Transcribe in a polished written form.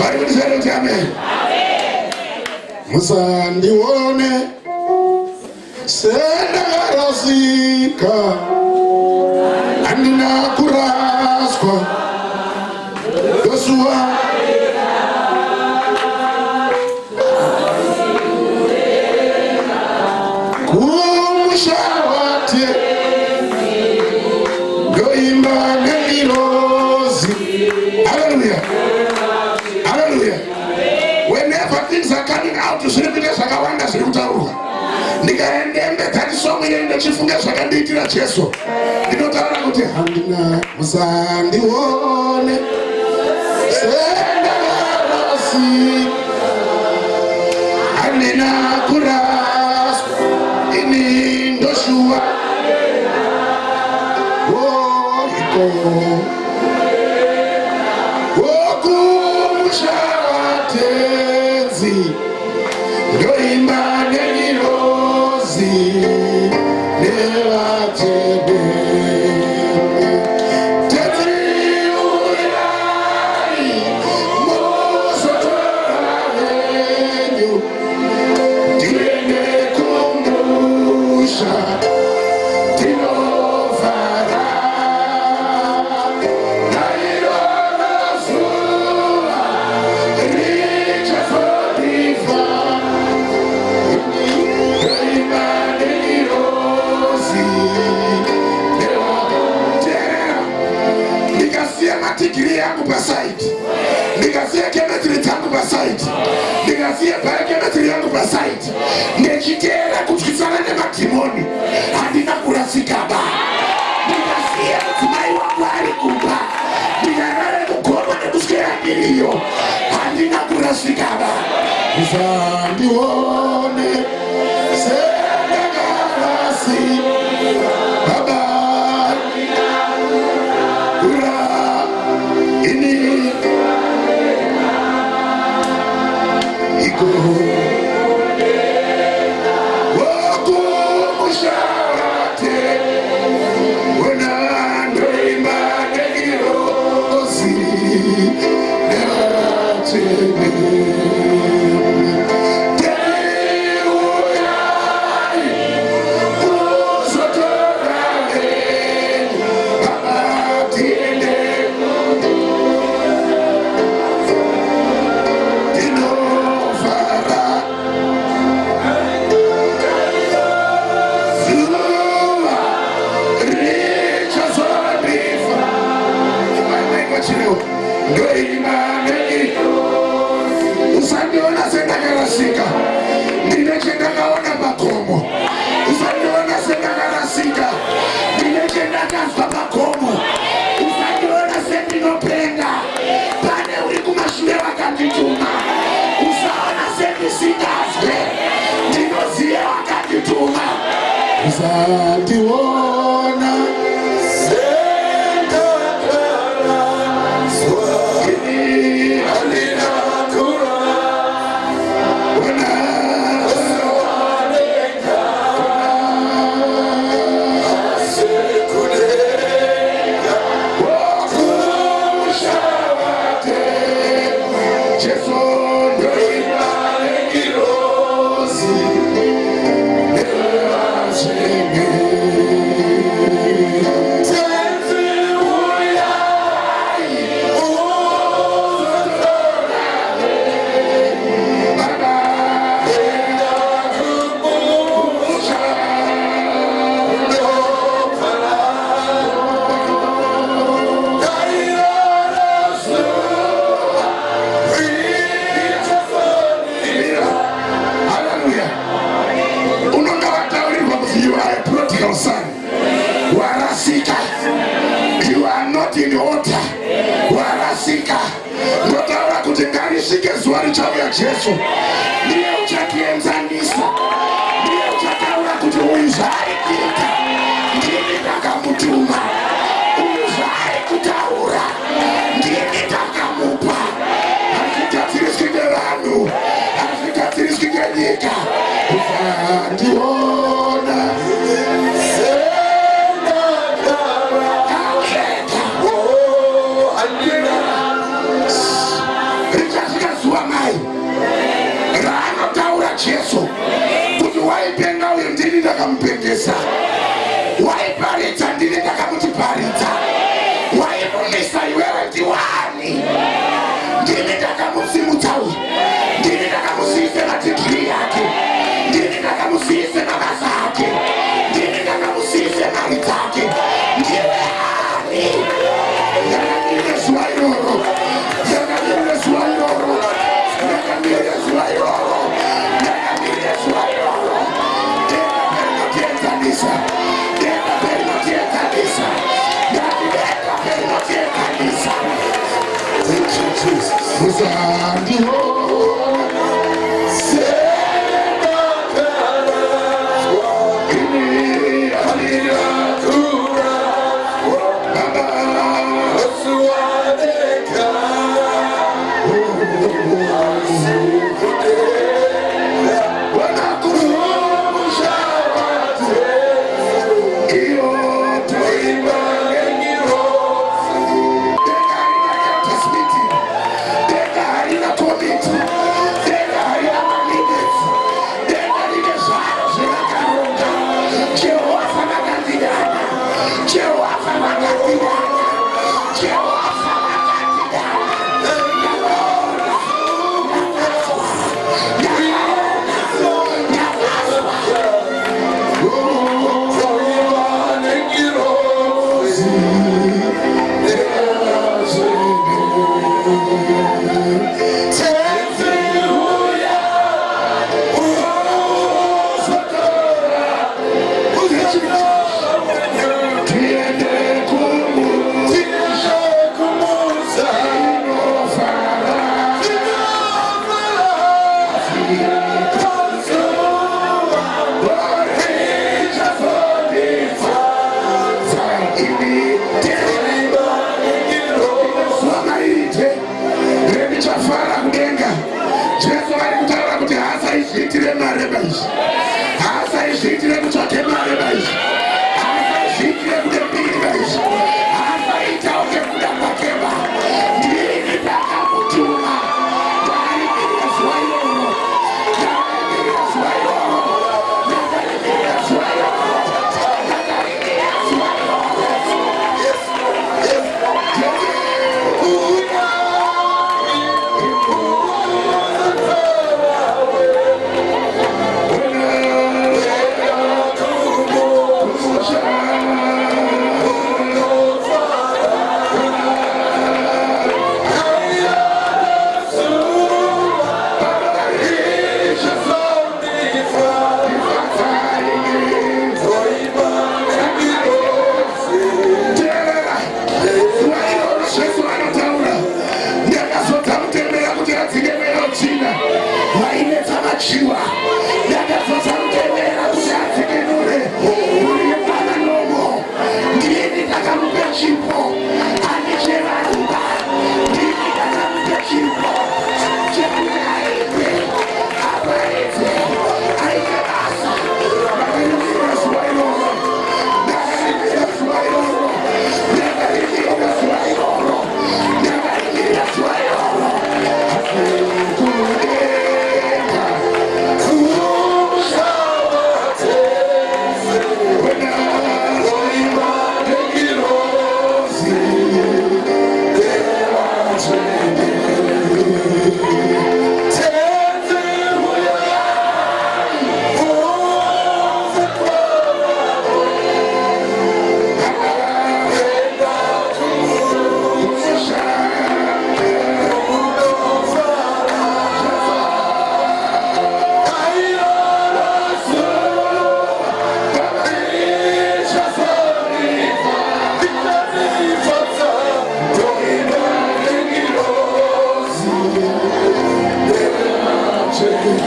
Karibu niseme amen. Musandione senda rasika andina kuraswa Yosua kumshawate doimba nemirozi. Hallelujah. Hallelujah. Whenever things are coming out to celebrate sakawanda sikutaruka ndikaendembe tatisomo yende chifunga sakanditira Jesu ndinotaura kuti handina musandione senda rasi handina kuraswa ini ndoshua iko wokumushawatenzi ndoimba nemirozi nevatebe teziuyai mosotoravenyu tiende kumbusha tinovara nairorazua richafodiva nikasia matigiri yangu pasaiti, nikasia chemistry yangu pasaiti, nikasia biochemistry yangu pasaiti, nechitera kutkisana nemadimoni handina kurasika ba, nikasia mudzimai wangu ari kumba ndikarare kugoma nekuswera ndiriyo handina kurasika ba. Musandione sendakarasi baba ura ini iko wokumusharate wenandoimba negirozi nevatebe usandiona sendakarasika ndinechendakaona makomo, usandiona sendakarasika ndinechendakazwa makomo, usandiona sendinopenga pane uri kumashure wakandituma, usaona sendisingazwe ndinoziye wakandituma. Usandiona warasika, you are not in order. Warasika, ndotaura kuti ngarishike zuva richauya Jesu, ndiye uchatienzanisa, ndiye uchataura kuti uyu zvaaitika ndini ndakamutuma, uyu zvaaikutaura ndini ndakamupa. Hazvigadziridzwi nevanhu, hazvigadziridzwi nenyika. Usandiona richasvika barita waimumisa iwewe diwani ndinitaka musimu tawi ndinitaka musise matikiri yake ndinitaka musise mabasa yake ndinitaka musise maritake ndiweani yakambile suwairoro yakambile suwairoro yakambile suwairoro yakambile suwairoro deka perinotientanisa deka perinotientanisa deka perinotientanisa. Thank you, Jesus. Uzandio Take